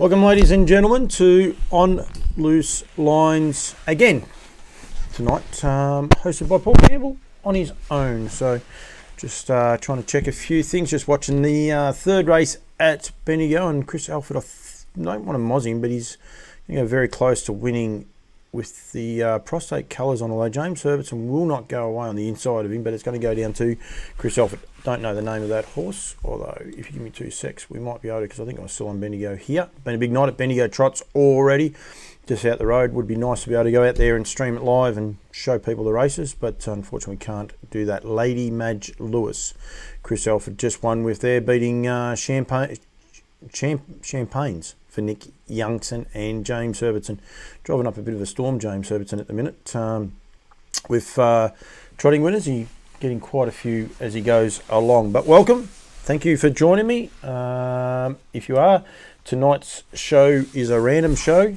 Welcome, ladies and gentlemen, to On Loose Lines again tonight, hosted by Paul Campbell on his own. So just trying to check a few things, just watching the third race at Bendigo, and Chris Alford, I don't want to moz him, but he's very close to winning with the prostate colours on, although James Herbertson will not go away on the inside of him, but it's going to go down to Chris Alford. Don't know the name of that horse, although if you give me 2 secs, we might be able to, because I think I'm still on Bendigo here. Been a big night at Bendigo Trots already, just out the road. Would be nice to be able to go out there and stream it live and show people the races, but unfortunately can't do that. Lady Madge Lewis, Chris Alford just won with there, beating Champagnes for Nick Youngson and James Herbertson. Driving up a bit of a storm, James Herbertson, at the minute. With trotting winners, he getting quite a few as he goes along. But welcome. Thank you for joining me. If you are, tonight's show is a random show.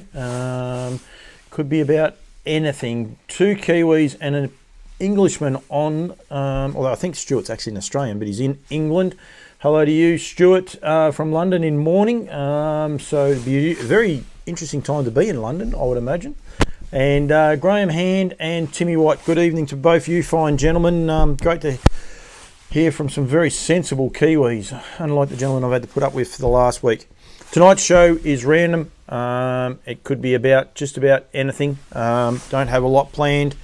Could be about anything. 2 Kiwis and an Englishman on, although I think Stuart's actually an Australian, but he's in England. Hello to you, Stuart, from London in morning. So it'd be a very interesting time to be in London, I would imagine. And Graham Hand and Timmy White, good evening to both you fine gentlemen. Great to hear from some very sensible Kiwis, unlike the gentleman I've had to put up with for the last week. Tonight's show is random. It could be about just about anything. Don't have a lot planned.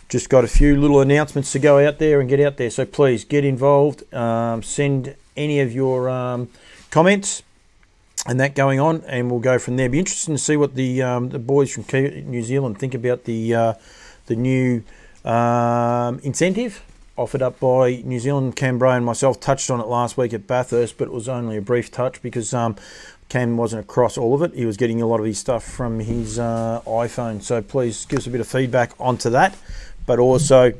Just got a few little announcements to go out there and get out there. So please get involved. Send any of your comments and that going on, and we'll go from there. Be interesting to see what the boys from New Zealand think about the new incentive offered up by New Zealand. Cam Bray and myself touched on it last week at Bathurst, but it was only a brief touch because Cam wasn't across all of it. He was getting a lot of his stuff from his iPhone. So please give us a bit of feedback onto that. But also,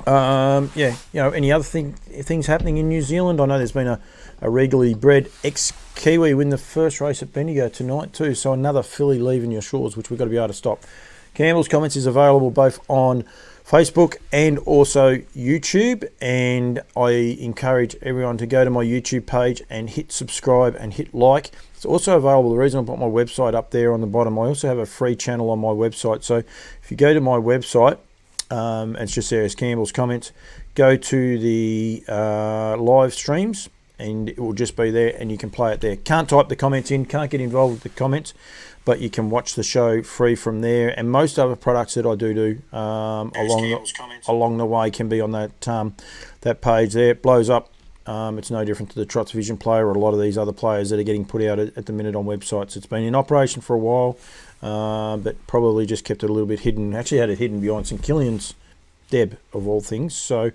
any other things happening in New Zealand. I know there's been a regally bred ex-Kiwi win the first race at Bendigo tonight too. So another filly leaving your shores, which we've got to be able to stop. Campbell's Comments is available both on Facebook and also YouTube. And I encourage everyone to go to my YouTube page and hit subscribe and hit like. It's also available. The reason I put my website up there on the bottom, I also have a free channel on my website. So if you go to my website, and it's just there as Campbell's Comments, go to the live streams and it will just be there and you can play it there. Can't type the comments in, can't get involved with the comments, but you can watch the show free from there. And most other products that I do along the way can be on that page there. It blows up. It's no different to the Trots Vision player or a lot of these other players that are getting put out at the minute on websites. It's been in operation for a while, but probably just kept it a little bit hidden. Actually had it hidden behind St Killian's Deb, of all things. So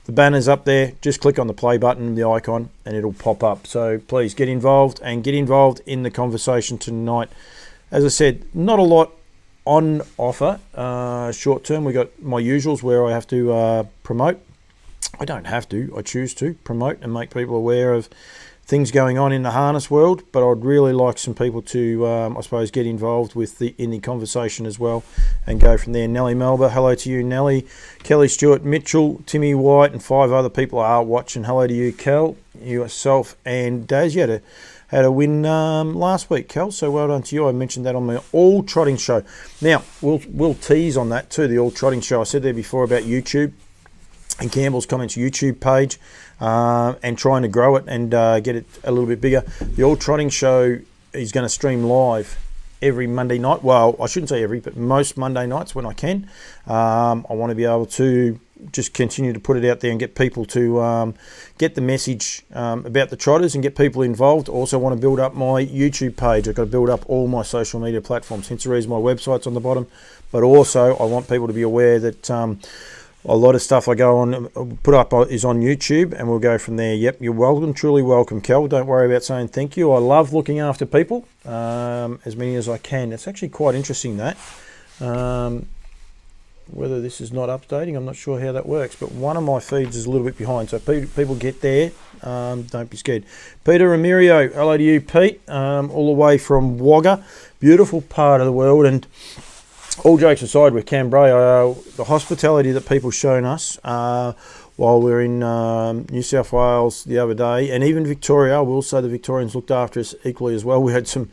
the banner's up there. Just click on the play button, the icon, and it'll pop up. So please get involved and get involved in the conversation tonight. As I said, not a lot on offer short term. We got my usuals where I have to promote. I don't have to. I choose to promote and make people aware of things going on in the harness world, but I'd really like some people to, I suppose, get involved with in the conversation as well and go from there. Nellie Melba, hello to you, Nellie. Kelly Stewart Mitchell, Timmy White, and 5 other people are watching. Hello to you, Kel, yourself, and Daz. You had a win last week, Kel, so well done to you. I mentioned that on my All Trotting show. Now, we'll tease on that too, the All Trotting show. I said there before about YouTube and Campbell's Comments YouTube page, and trying to grow it and get it a little bit bigger. The All Trotting show is going to stream live every Monday night. Well, I shouldn't say every, but most Monday nights when I can. I want to be able to just continue to put it out there and get people to get the message about the trotters and get people involved. Also want to build up my YouTube page. I've got to build up all my social media platforms. Hence the reason my website's on the bottom. But also I want people to be aware that a lot of stuff I go on, put up is on YouTube, and we'll go from there. Yep, you're welcome, truly welcome, Kel. Don't worry about saying thank you. I love looking after people, as many as I can. It's actually quite interesting that. Whether this is not updating, I'm not sure how that works, but one of my feeds is a little bit behind, so people get there. Don't be scared. Peter Ramirio, hello to you, Pete, all the way from Wagga. Beautiful part of the world, and all jokes aside with Cam Bray, the hospitality that people shown us while we were in New South Wales the other day, and even Victoria, I will say the Victorians looked after us equally as well. We had some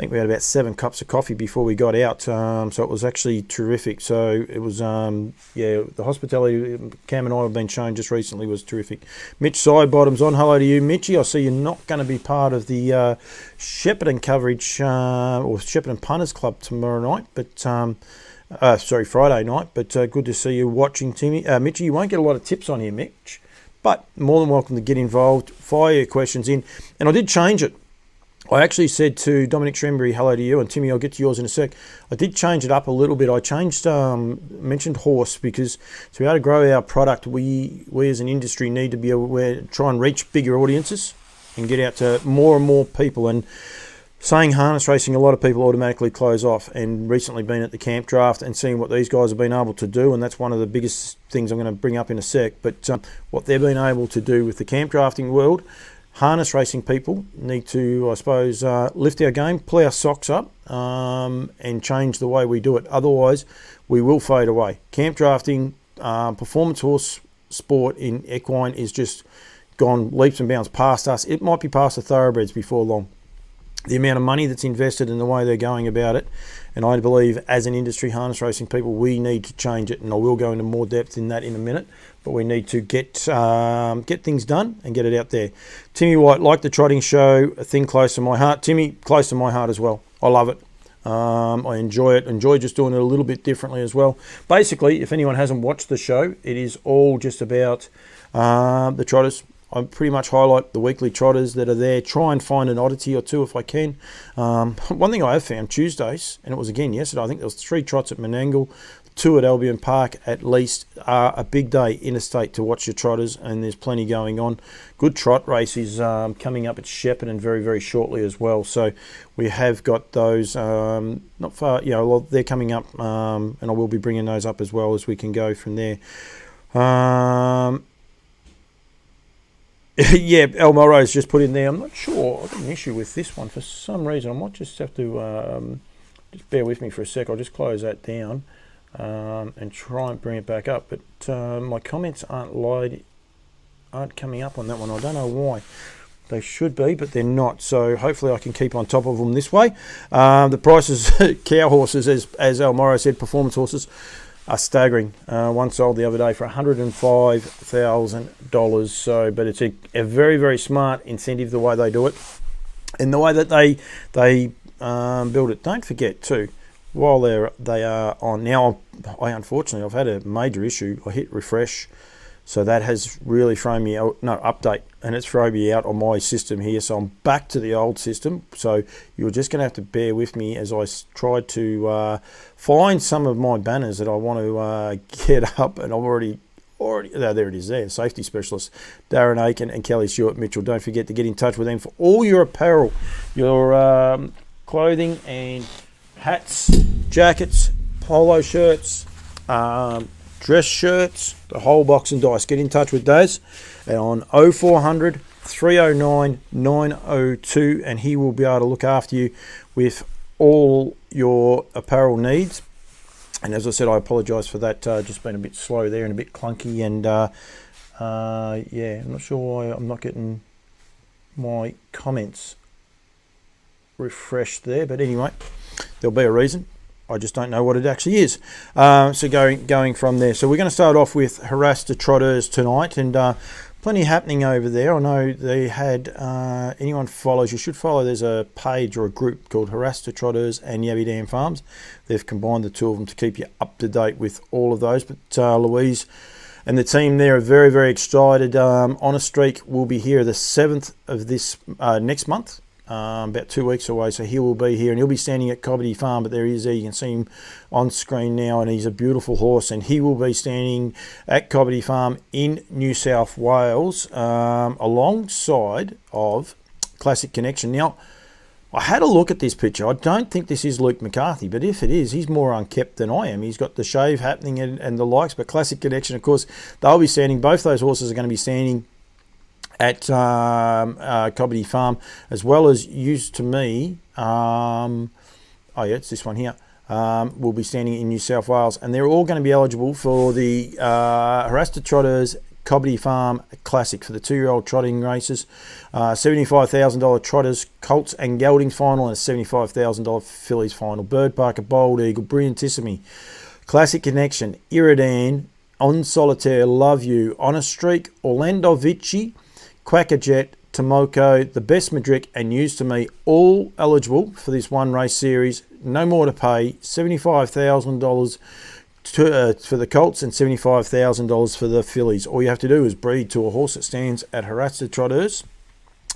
think we had about 7 cups of coffee before we got out, so it was actually terrific. So it was, the hospitality Cam and I have been shown just recently was terrific. Mitch Sidebottom's on. Hello to you, Mitchy. I see you're not going to be part of the Shepparton coverage or Shepparton Punters Club tomorrow night, but Friday night. But good to see you watching, Timmy. Mitchy, you won't get a lot of tips on here, Mitch, but more than welcome to get involved. Fire your questions in, and I did change it. I actually said to Dominic Shrembury, hello to you, and Timmy, I'll get to yours in a sec. I did change it up a little bit. I changed, mentioned horse, because to be able to grow our product, we as an industry need to be aware, try and reach bigger audiences and get out to more and more people. And saying harness racing, a lot of people automatically close off, and recently been at the camp draft and seeing what these guys have been able to do, and that's one of the biggest things I'm going to bring up in a sec. But what they've been able to do with the camp drafting world, harness racing people need to, I suppose, lift our game, pull our socks up, and change the way we do it. Otherwise, we will fade away. Camp drafting, performance horse sport in equine is just gone leaps and bounds past us. It might be past the thoroughbreds before long. The amount of money that's invested in the way they're going about it, and I believe as an industry, harness racing people, we need to change it, and I will go into more depth in that in a minute, but we need to get things done and get it out there. Timmy White, like the trotting show, a thing close to my heart. Timmy, close to my heart as well. I love it. I enjoy it. Enjoy just doing it a little bit differently as well. Basically, if anyone hasn't watched the show, it is all just about the trotters. I pretty much highlight the weekly trotters that are there, try and find an oddity or two if I can. One thing I have found, Tuesdays, and it was again yesterday, I think there was 3 trots at Menangle, 2 at Albion Park at least, are a big day interstate to watch your trotters, and there's plenty going on. Good trot races coming up at Shepparton very, very shortly as well. So we have got those not far, they're coming up, and I will be bringing those up as well as we can go from there. Yeah, El Moro's just put in there. I'm not sure. I've got an issue with this one for some reason. I might just have to just bear with me for a sec. I'll just close that down and try and bring it back up. But my comments aren't coming up on that one. I don't know why. They should be, but they're not. So hopefully I can keep on top of them this way. The prices, cow horses, as El Moro said, performance horses, are staggering. One sold the other day for $105,000. So, but it's a very, very smart incentive the way they do it, and the way that they build it. Don't forget too, while they are on now. Unfortunately, I've had a major issue. I hit refresh, so that has really thrown me out. No, update, and it's thrown me out on my system here. So I'm back to the old system. So you're just going to have to bear with me as I try to find some of my banners that I want to get up, and I've already there it is there. Safety specialist Darren Aiken and Kelly Stewart Mitchell. Don't forget to get in touch with them for all your apparel, your clothing and hats, jackets, polo shirts, dress shirts, the whole box and dice. Get in touch with Daz on 0400 309 902, and he will be able to look after you with all your apparel needs. And as I said, I apologise for that, just been a bit slow there and a bit clunky, and I'm not sure why I'm not getting my comments refreshed there, but anyway, there'll be a reason. I just don't know what it actually is. So going from there. So we're going to start off with Harass the Trotters tonight, and plenty happening over there. I know they had, anyone follows, you should follow, there's a page or a group called Harass the Trotters and Yabby Dam Farms. They've combined the two of them to keep you up to date with all of those. But Louise and the team there are very, very excited. On a Streak will be here the 7th of this next month. About 2 weeks away, so he will be here, and he'll be standing at Cobbity Farm, but there he is there. You can see him on screen now, and he's a beautiful horse, and he will be standing at Cobbity Farm in New South Wales alongside of Classic Connection. Now, I had a look at this picture. I don't think this is Luke McCarthy, but if it is, he's more unkept than I am. He's got the shave happening and the likes, but Classic Connection, of course, they'll be standing, both those horses are going to be standing at Cobbity Farm, as well as Used to Me. It's this one here. Will be standing in New South Wales, and they're all going to be eligible for the Harass the Trotters Cobbity Farm Classic for the 2-year-old trotting races. $75,000 Trotters, Colts and Geldings final, and a $75,000 Fillies final. Bird Parker, Bold Eagle, Brilliantissimi, Classic Connection, Iridan, On Solitaire, Love You, On a Streak, Orlando Vici, Quackerjet, Tomoko, The Best Madrick, and News to Me, all eligible for this one race series. No more to pay. $75,000 for the Colts and $75,000 for the Fillies. All you have to do is breed to a horse that stands at Harasta Trotters,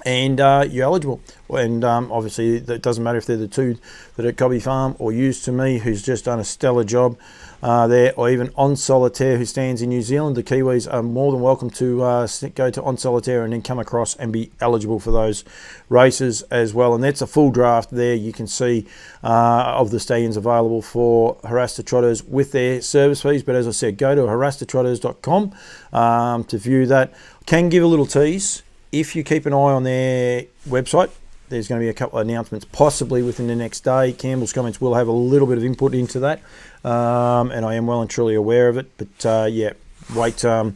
and you're eligible. And obviously, it doesn't matter if they're the two that are at Cobby Farm or Used to Me, who's just done a stellar job there, or even On Solitaire, who stands in New Zealand. The Kiwis are more than welcome to go to On Solitaire and then come across and be eligible for those races as well. And that's a full draft there. You can see of the stallions available for Harasta Trotters with their service fees. But as I said, go to harastatrotters.com to view that. Can give a little tease. If you keep an eye on their website, there's going to be a couple of announcements possibly within the next day. Campbell's Comments will have a little bit of input into that, and I am well and truly aware of it. But yeah, wait for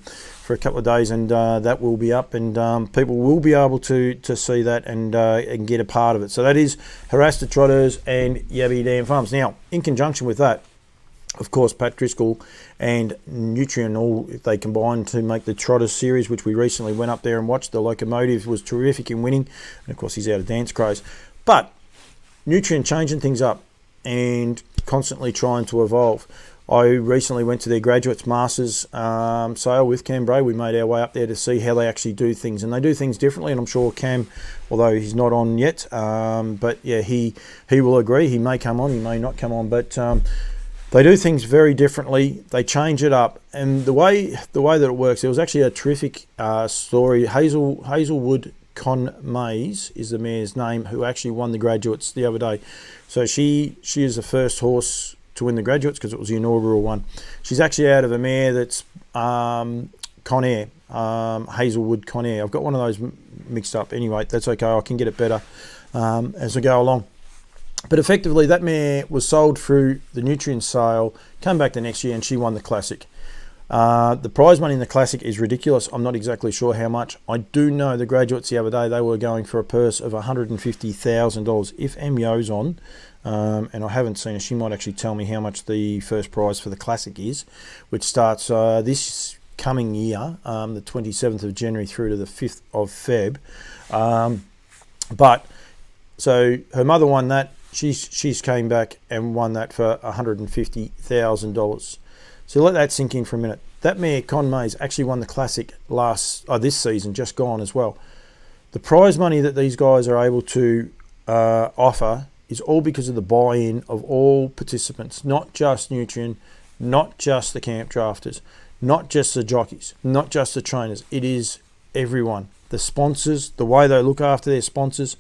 a couple of days, and that will be up, and people will be able to see that and get a part of it. So that is Harasta Trotters and Yabby Dam Farms. Now, in conjunction with that, of course, Pat Driscoll and Nutrien, all they combined to make the Trotters series, which we recently went up there and watched. The Locomotive was terrific in winning, and of course he's out of Dance Crows. But Nutrien changing things up and constantly trying to evolve. I recently went to their Graduates Masters sale with Cam Bray. We made our way up there to see how they actually do things, and they do things differently. And I'm sure Cam, although he's not on yet, but yeah, he will agree. He may come on, he may not come on, but they do things very differently. They change it up, and the way that it works, there was actually a terrific story. Hazelwood Con Mays is the mare's name, who actually won the Graduates the other day. So she is the first horse to win the Graduates because it was the inaugural one. She's actually out of a mare that's Conair, Hazelwood Conair. I've got one of those mixed up. Anyway, that's okay. I can get it better as I go along. But effectively, that mare was sold through the Nutrien sale, came back the next year, and she won the Classic. The prize money in the Classic is ridiculous. I'm not exactly sure how much. I do know the Graduates the other day, they were going for a purse of $150,000. If Emyo's on, and I haven't seen her, she might actually tell me how much the first prize for the Classic is, which starts this coming year, the 27th of January through to the 5th of Feb. But so her mother won that. She's came back and won that for $150,000. So let that sink in for a minute. That mare, Con Mays, actually won the Classic this season, just gone as well. The prize money that these guys are able to offer is all because of the buy-in of all participants, not just Nutrien, not just the camp drafters, not just the jockeys, not just the trainers. It is everyone. The sponsors, the way they look after their sponsors,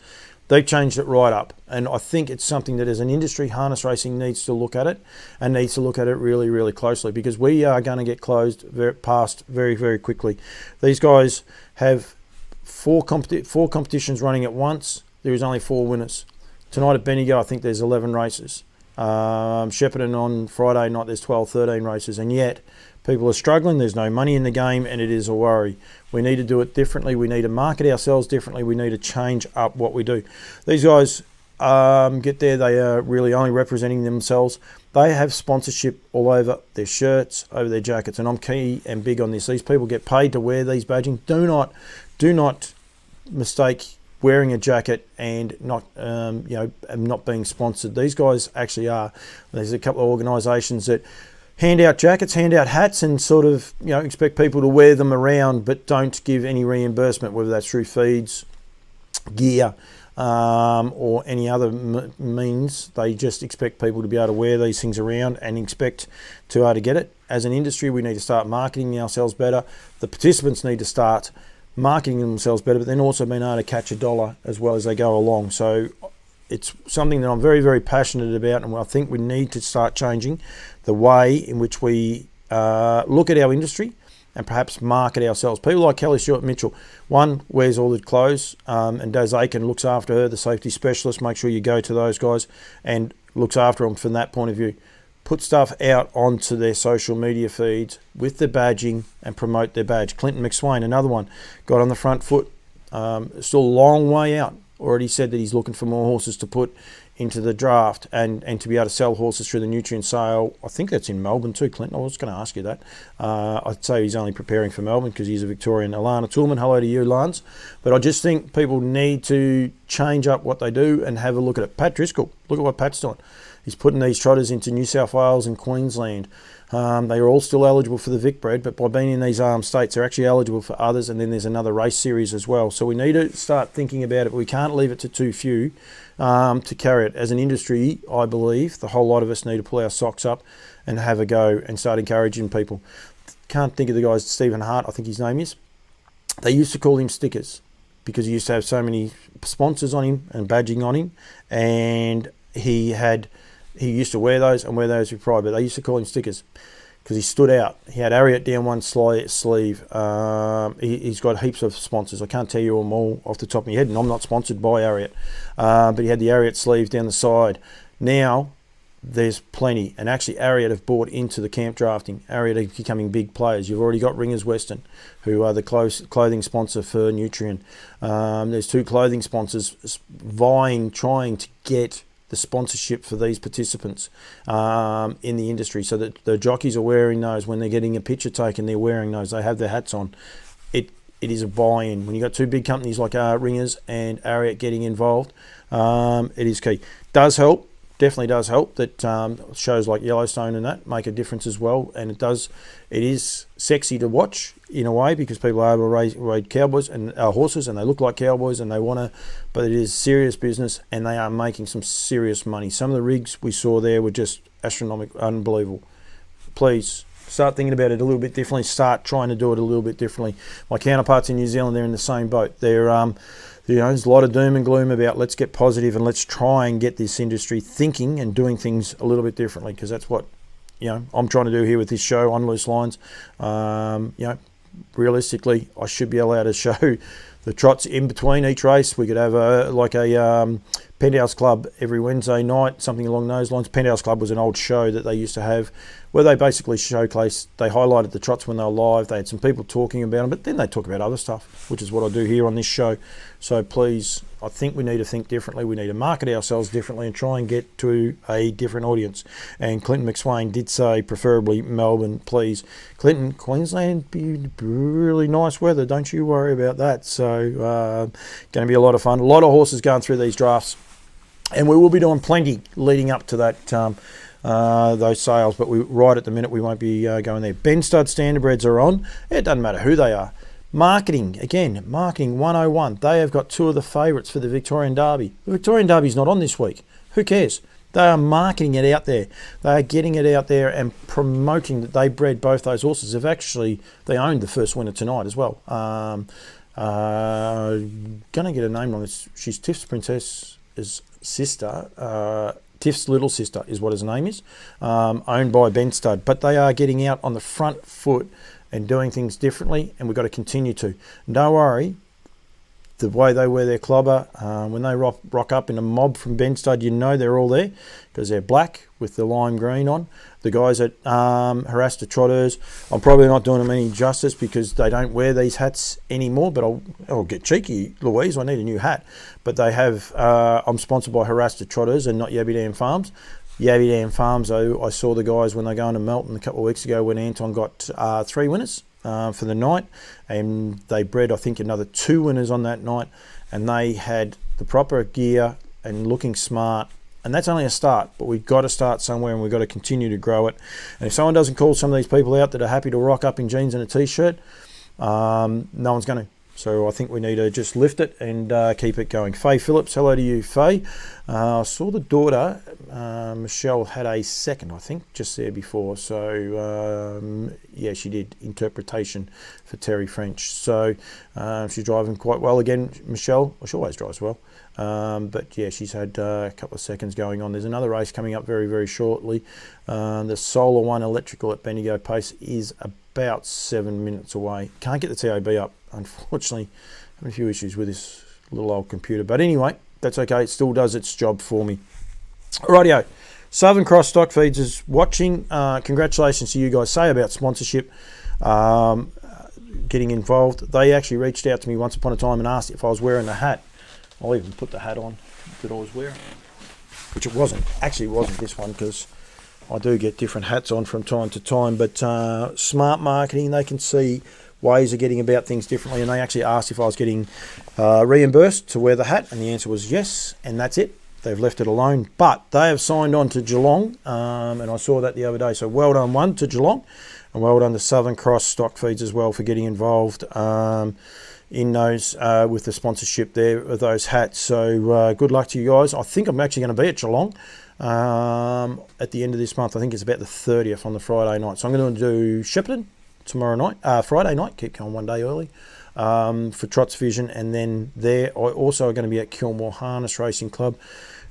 they've changed it right up. And I think it's something that as an industry, harness racing needs to look at it, and needs to look at it really, really closely, because we are going to get closed past very, very quickly. These guys have four competitions running at once. There is only 4 winners. Tonight at Bendigo, I think there's 11 races. Shepparton on Friday night, there's 12, 13 races. And yet, people are struggling. There's no money in the game, and it is a worry. We need to do it differently. We need to market ourselves differently. We need to change up what we do. These guys get there. They are really only representing themselves. They have sponsorship all over their shirts, over their jackets, and I'm key and big on this. These people get paid to wear these badging. Do not mistake wearing a jacket and not not being sponsored. These guys actually are. There's a couple of organisations that hand out jackets, hand out hats, and sort of expect people to wear them around, but don't give any reimbursement, whether that's through feeds, gear, or any other means. They just expect people to be able to wear these things around and expect to be able to get it. As an industry, we need to start marketing ourselves better. The participants need to start marketing themselves better, but then also being able to catch a dollar as well as they go along. So it's something that I'm very, very passionate about, and I think we need to start changing the way in which we look at our industry and perhaps market ourselves. People like Kelly Stewart Mitchell, one wears all the clothes, and Daz Aiken looks after her, the safety specialist. Make sure you go to those guys and looks after them from that point of view. put stuff out onto their social media feeds with the badging and promote their badge. Clinton McSwain, another one, got on the front foot. Still a long way out. Already said that he's looking for more horses to put into the draft and to be able to sell horses through the Nutrien sale. I think that's in Melbourne too, Clinton. I was going to ask you that. I'd say he's only preparing for Melbourne because he's a Victorian. Alana Toolman, hello to you, Lance. But I just think people need to change up what they do and have a look at it. Pat Driscoll, look at what Pat's doing. He's putting these trotters into New South Wales and Queensland. They are all still eligible for the Vicbred, but by being in these states, they're actually eligible for others, and then there's another race series as well. So we need to start thinking about it. We can't leave it to too few to carry it. As an industry, I believe the whole lot of us need to pull our socks up and have a go and start encouraging people. Can't think of the guy's Stephen Hart, I think his name is. They used to call him Stickers because he used to have so many sponsors on him and badging on him, and he used to wear those with pride, but they used to call him Stickers because he stood out. He had Ariat down one sleeve. He's got heaps of sponsors. I can't tell you them all off the top of my head, and I'm not sponsored by Ariat. But he had the Ariat sleeve down the side. Now, there's plenty. And actually, Ariat have bought into the camp drafting. Ariat are becoming big players. You've already got Ringers Western, who are the clothing sponsor for Nutrien. There's 2 clothing sponsors vying, trying to get the sponsorship for these participants in the industry, so that the jockeys are wearing those when they're getting a picture taken. They're wearing those. They have their hats on. It is a buy-in when you got 2 big companies like Ringers and Ariat getting involved. It is key. Does help. Definitely does help that shows like Yellowstone and that make a difference as well, and it is sexy to watch in a way because people are able to raid cowboys and horses, and they look like cowboys and they want to, but it is serious business and they are making some serious money. Some of the rigs we saw there were just astronomical, unbelievable. Please start thinking about it a little bit differently. Start trying to do it a little bit differently. My counterparts in New Zealand, they're in the same boat. There's a lot of doom and gloom about let's get positive and let's try and get this industry thinking and doing things a little bit differently, because that's what I'm trying to do here with this show on Loose Lines. Realistically, I should be allowed to show the trots in between each race. We could have a Penthouse Club every Wednesday night, something along those lines. Penthouse Club was an old show that they used to have where they basically they highlighted the trots when they were live. They had some people talking about them, but then they talk about other stuff, which is what I do here on this show. So please, I think we need to think differently. We need to market ourselves differently and try and get to a different audience. And Clinton McSwain did say preferably Melbourne, please. Clinton, Queensland, be really nice weather. Don't you worry about that. So going to be a lot of fun. A lot of horses going through these drafts. And we will be doing plenty leading up to that, those sales. But right at the minute, we won't be going there. Ben Stud Standardbreds are on. It doesn't matter who they are. Marketing 101. They have got 2 of the favourites for the Victorian Derby. The Victorian Derby's not on this week. Who cares? They are marketing it out there. They are getting it out there and promoting that they bred both those horses. They owned the first winner tonight as well. Gonna get a name on this. She's Tiff's Princess's sister. Tiff's little sister is what his name is. Owned by Ben Stud. But they are getting out on the front foot and doing things differently, and we've got to continue to. Don't worry, the way they wear their clobber, when they rock up in a mob from Ben Stud, they're all there because they're black with the lime green on. The guys that harass the trotters, I'm probably not doing them any justice because they don't wear these hats anymore, but I'll get cheeky, Louise, I need a new hat. But they have, I'm sponsored by Harass the Trotters and not Yabby Dam Farms. Yabby Dam Farms, I saw the guys when they go into Melton a couple of weeks ago when Anton got 3 winners for the night, and they bred I think another 2 winners on that night, and they had the proper gear and looking smart, and that's only a start, but we've got to start somewhere and we've got to continue to grow it. And if someone doesn't call some of these people out that are happy to rock up in jeans and a t-shirt, no one's going to. So I think we need to just lift it and keep it going. Faye Phillips, hello to you, Faye. I saw the daughter, Michelle, had a second, I think, just there before. So, yeah, she did interpretation for Terry French. So she's driving quite well again, Michelle. Well, she always drives well. But, yeah, she's had a couple of seconds going on. There's another race coming up very, very shortly. The Solar One Electrical at Bendigo Pace is about 7 minutes away. Can't get the TAB up, unfortunately. Having a few issues with this little old computer. But anyway, that's okay. It still does its job for me. Rightio. Southern Cross Stock Feeds is watching. Congratulations to you guys. Say about sponsorship, getting involved. They actually reached out to me once upon a time and asked if I was wearing the hat. I'll even put the hat on that I was wearing, which it wasn't. Actually, it wasn't this one, because I do get different hats on from time to time. But smart marketing, they can see ways of getting about things differently, and they actually asked if I was getting reimbursed to wear the hat, and the answer was yes, and that's it. They've left it alone, but they have signed on to Geelong, and I saw that the other day. So well done, one, to Geelong, and well done to Southern Cross Stock Feeds as well for getting involved in those with the sponsorship there of those hats. So good luck to you guys. I think I'm actually going to be at Geelong at the end of this month. I think it's about the 30th on the Friday night. So I'm going to do Shepparton tomorrow night, Friday night, keep going one day early, for Trots Vision, and then there I also are going to be at Kilmore Harness Racing Club,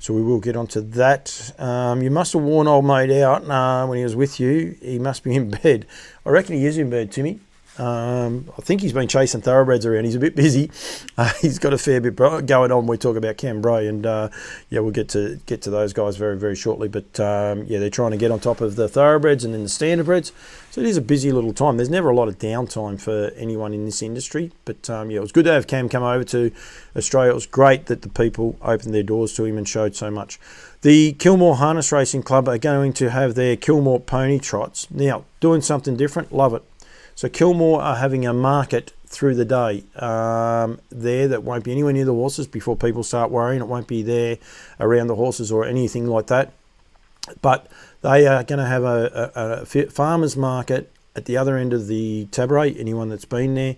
so we will get onto that. You must have worn old mate out when he was with you. He must be in bed. I reckon he is in bed, Timmy. I think he's been chasing thoroughbreds around. He's a bit busy. He's got a fair bit going on. We talk about Cambrai, and yeah, we'll get to those guys very, very shortly. But yeah, they're trying to get on top of the thoroughbreds and then the standardbreds. So it is a busy little time. There's never a lot of downtime for anyone in this industry. But yeah, it was good to have Cam come over to Australia. It was great that the people opened their doors to him and showed so much. The Kilmore Harness Racing Club are going to have their Kilmore Pony Trots. Now, doing something different, love it. So Kilmore are having a market through the day there that won't be anywhere near the horses before people start worrying. It won't be there around the horses or anything like that. But they are going to have a farmer's market at the other end of the Tabaret, anyone that's been there.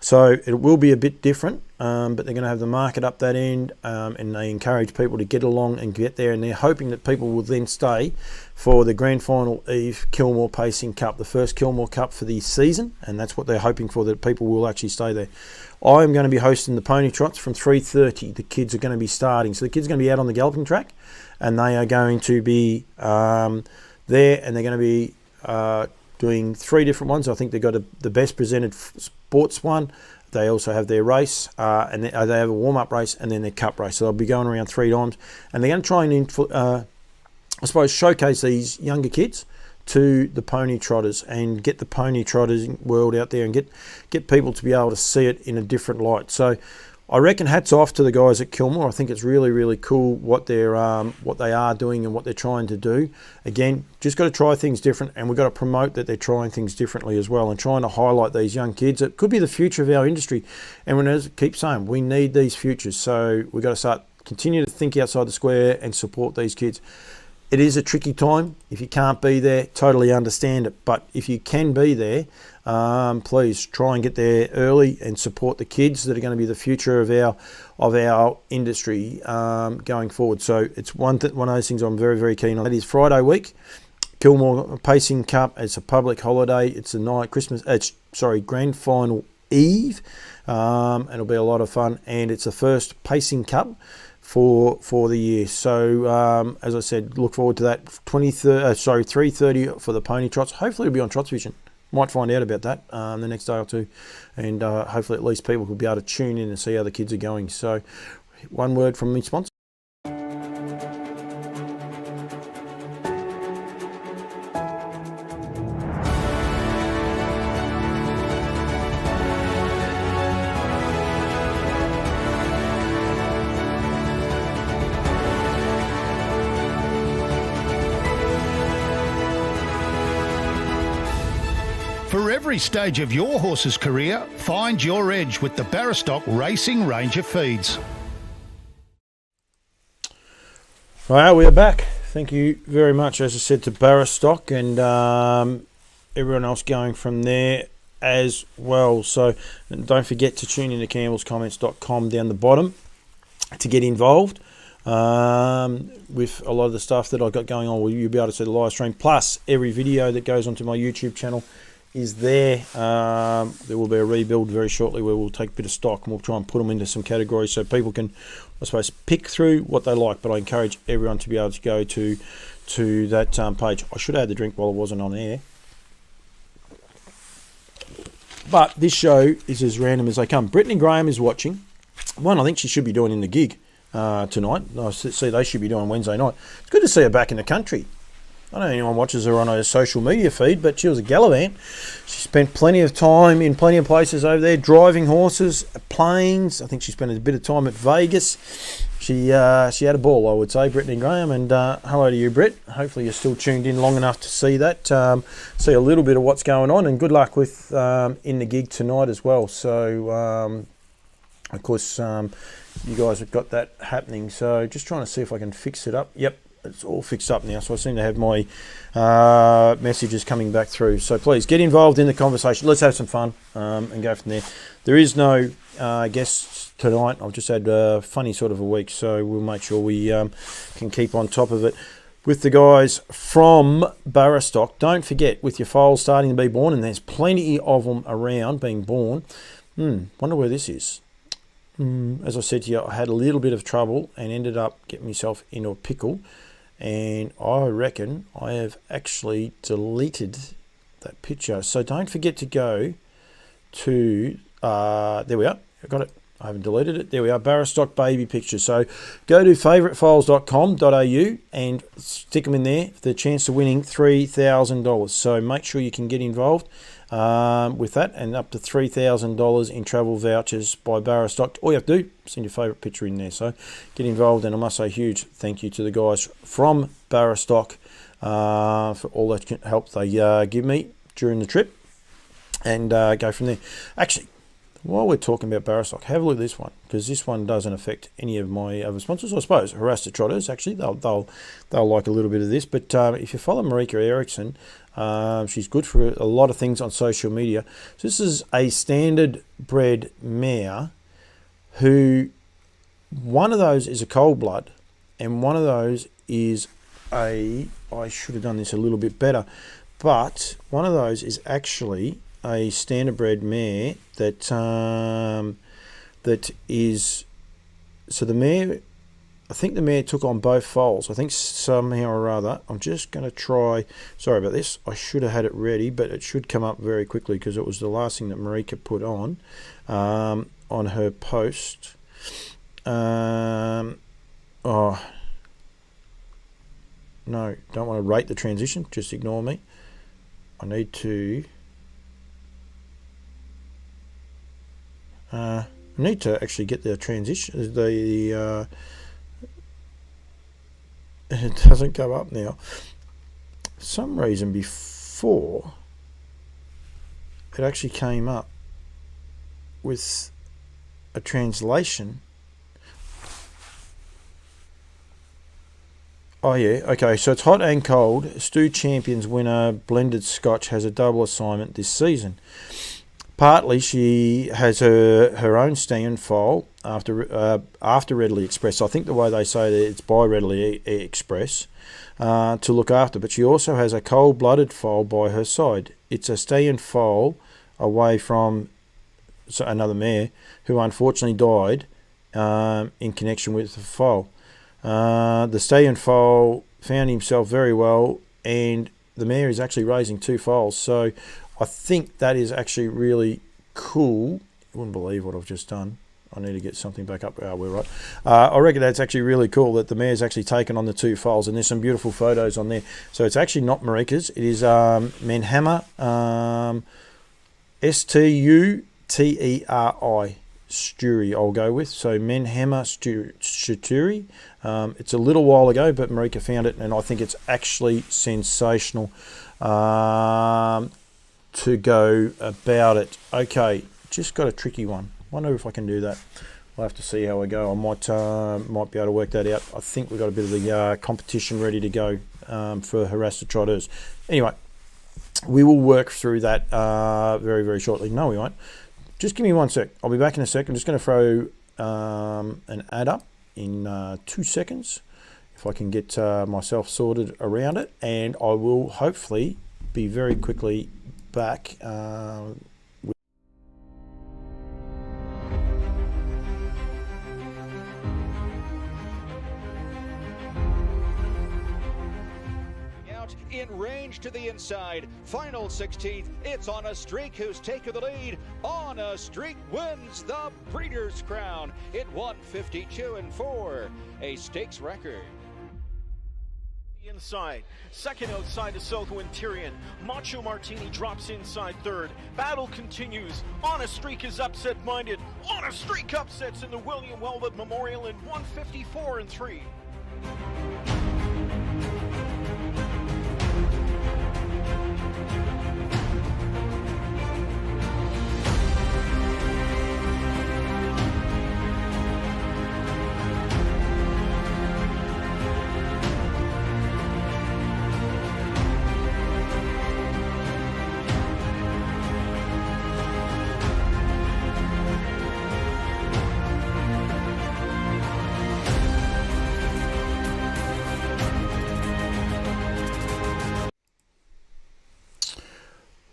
So it will be a bit different, but they're going to have the market up that end, and they encourage people to get along and get there, and they're hoping that people will then stay for the Grand Final Eve Kilmore Pacing Cup, the first Kilmore Cup for the season, and that's what they're hoping for, that people will actually stay there. I am going to be hosting the Pony Trots from 3:30. The kids are going to be starting. So the kids are going to be out on the galloping track, and they are going to be there, and they're going to be doing 3 different ones. I think they've got the best presented sports one. They also have their race, and they have a warm-up race, and then their cup race. So they'll be going around 3 times, and they're going to try and, I suppose, showcase these younger kids to the pony trotters and get the pony trotters world out there and get people to be able to see it in a different light. So I reckon hats off to the guys at Kilmore. I think it's really, really cool what they are doing and what they're trying to do. Again, just got to try things different, and we've got to promote that they're trying things differently as well, and trying to highlight these young kids. It could be the future of our industry, and we keep saying we need these futures. So we've got to continue to think outside the square and support these kids. It is a tricky time. If you can't be there, totally understand it. But if you can be there, please try and get there early and support the kids that are going to be the future of our industry going forward. So it's one of those things I'm very, very keen on. That is Friday week, Kilmore Pacing Cup. It's a public holiday. It's a night Grand Final Eve. It'll be a lot of fun, and it's the first Pacing Cup for the year. So as I said, look forward to that. 3:30 for the Pony Trots. Hopefully it'll be on Trots Vision. Might find out about that the next day or two, and hopefully at least people will be able to tune in and see how the kids are going. So one word from my sponsor. For every stage of your horse's career, find your edge with the Barrastock Racing range of feeds. Right, we're back. Thank you very much, as I said, to Barrastock and everyone else going from there as well. So don't forget to tune in to campbellscomments.com down the bottom to get involved with a lot of the stuff that I've got going on. You'll be able to see the live stream, plus every video that goes onto my YouTube channel is there. There will be a rebuild very shortly where we'll take a bit of stock and we'll try and put them into some categories so people can, I suppose, pick through what they like. But I encourage everyone to be able to go to that page. I should have had the drink while it wasn't on air. But this show is as random as they come. Brittany Graham is watching. One I think she should be doing in the gig. tonight. I see they should be doing Wednesday night. It's good to see her back in the country. I don't know if anyone watches her on a social media feed, but she was a gallivant. She spent plenty of time in plenty of places over there, driving horses, planes. I think she spent a bit of time at Vegas. She had a ball, I would say, Brittany Graham. And hello to you, Britt. Hopefully you're still tuned in long enough to see that, see a little bit of what's going on. And good luck with in the gig tonight as well. So, of course, you guys have got that happening. So just trying to see if I can fix it up. Yep. It's all fixed up now, so I seem to have my messages coming back through. So please get involved in the conversation. Let's have some fun and go from there. There is no guests tonight. I've just had a funny sort of a week, so we'll make sure we can keep on top of it. With the guys from Barrastock, don't forget, with your foals starting to be born, and there's plenty of them around being born. Wonder where this is. As I said to you, I had a little bit of trouble and ended up getting myself into a pickle. And I reckon I have actually deleted that picture. So don't forget to go to, there we are, I got it. I haven't deleted it. There we are, Barrastock baby pictures. So go to favouritefoals.com.au and stick them in there for the chance of winning $3,000. So make sure you can get involved with that, and up to $3,000 in travel vouchers by Barrastock. All you have to do, send your favourite picture in there. So get involved, and I must say huge thank you to the guys from Barrastock for all that help they give me during the trip, and go from there. Actually, while we're talking about Barrastock, have a look at this one, because this one doesn't affect any of my other sponsors. I suppose Harass the Trotters, actually, they'll like a little bit of this. But if you follow Marika Eriksson, she's good for a lot of things on social media. So this is a standard bred mare who, one of those is a cold blood, and one of those is I should have done this a little bit better, but one of those is actually a standard bred mare that that is, so the mare, I think the mare took on both foals. I think somehow or other, I'm just going to try, sorry about this, I should have had it ready, but it should come up very quickly because it was the last thing that Marika put on her post. Oh, no, don't want to rate the transition, just ignore me. I need to actually get the transition. It doesn't come up now. For some reason before it actually came up with a translation. Oh yeah, okay, so it's hot and cold. Stew Champions winner Blended Scotch has a double assignment this season. Partly she has her own stand foal after Readily Express. So I think the way they say that it's by Readily Express to look after, but she also has a cold-blooded foal by her side. It's a stallion foal away from another mare who unfortunately died in connection with the foal. The stallion foal found himself very well, and the mare is actually raising two foals. So I think that is actually really cool. You wouldn't believe what I've just done. I need to get something back up. Oh, we're right. I reckon that's actually really cool that the mare's actually taken on the two foals, and there's some beautiful photos on there. So it's actually not Marika's. It is Menhammer, Stuteri, Sturi, I'll go with. So Menhammer Stuteri. It's a little while ago, but Marika found it, and I think it's actually sensational to go about it. Okay, just got a tricky one. Wonder if I can do that. We'll have to see how I go. I might be able to work that out. I think we've got a bit of the competition ready to go for Harass the Trotters. Anyway, we will work through that very, very shortly. No, we won't. Just give me 1 sec. I'll be back in a sec. I'm just going to throw an ad up in 2 seconds if I can get myself sorted around it, and I will hopefully be very quickly back. in range to the inside. Final 16th, it's On a Streak who's taken the lead. On a Streak wins the Breeders' Crown. It won 52-4, a stakes record. Inside, second outside is Selko and Tyrion. Macho Martini drops inside third. Battle continues. On a Streak is upset minded. On a Streak upsets in the William Welwood Memorial in 154-3.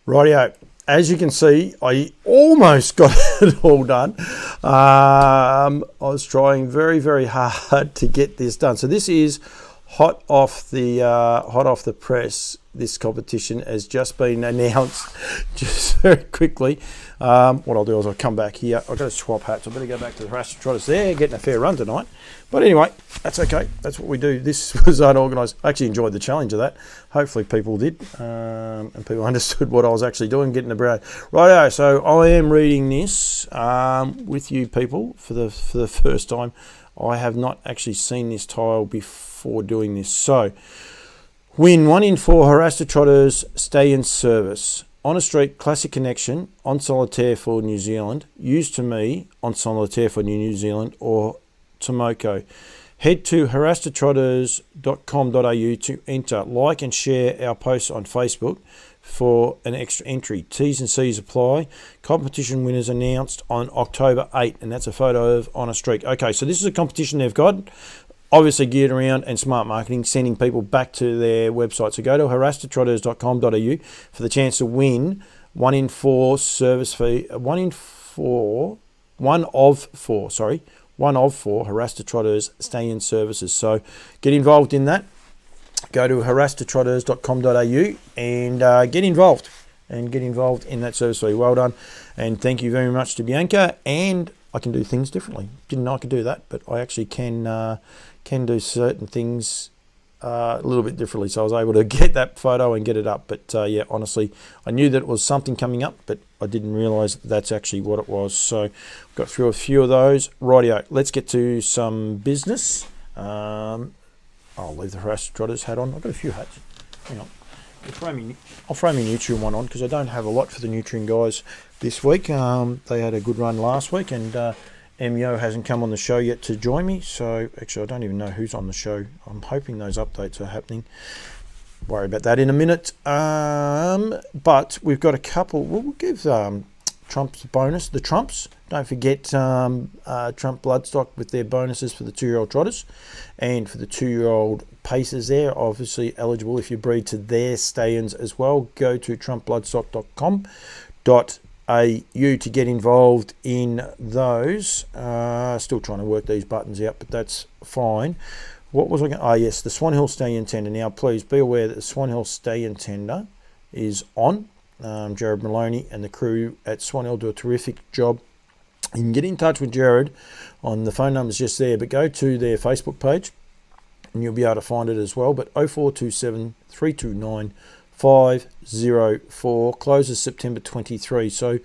Rightio. As you can see, I almost got it all done. I was trying very, very hard to get this done. So this is hot off the press. This competition has just been announced just very quickly. What I'll do is I'll come back here. I've got to swap hats. I better go back to the Harassed Trotters. They're getting a fair run tonight. But anyway, that's okay. That's what we do. This was unorganised. I actually enjoyed the challenge of that. Hopefully people did. And people understood what I was actually doing, getting the brown. Righto, so I am reading this with you people for the first time. I have not actually seen this tile before doing this. So, win 1 in 4 Harassed Trotters stay in service. On a Streak Classic Connection on Solitaire for New Zealand. Used to me on Solitaire for New Zealand or Tomoko. Head to harassedtrotters.com.au to enter. Like and share our posts on Facebook for an extra entry. T's and C's apply. Competition winners announced on October 8, and that's a photo of On a Streak. Okay, so this is a competition they've got. Obviously geared around and smart marketing, sending people back to their website. So go to harassedtrotters.com.au for the chance to win 1 in 4 service fee. 1 of 4 Harassed Trotters stay in services. So get involved in that. Go to harassedtrotters.com.au and get involved in that service fee. Well done, and thank you very much to Bianca. And I can do things differently. Didn't know I could do that, but I actually can do certain things a little bit differently. So I was able to get that photo and get it up. But yeah, honestly, I knew that it was something coming up, but I didn't realise that's actually what it was. So got through a few of those. Rightio, let's get to some business. I'll leave the Harassed Trotters hat on. I've got a few hats. Hang on. I'll throw my Nutrien one on because I don't have a lot for the Nutrien guys this week. They had a good run last week, and Emio hasn't come on the show yet to join me. So actually, I don't even know who's on the show. I'm hoping those updates are happening. Worry about that in a minute. But we've got a couple. We'll give Trump's bonus. The Trumps. Don't forget Trump Bloodstock with their bonuses for the 2-year-old trotters and for the 2-year-old pacers there. Obviously eligible if you breed to their stay-ins as well. Go to trumpbloodstock.com.au to get involved in those. Still trying to work these buttons out, but that's fine. What was I going to... yes, the Swan Hill Stallion Tender. Now, please be aware that the Swan Hill Stallion Tender is on. Jared Maloney and the crew at Swan Hill do a terrific job. You can get in touch with Jared on the phone numbers just there, but go to their Facebook page and you'll be able to find it as well. But 0427 329 504 closes September 23. So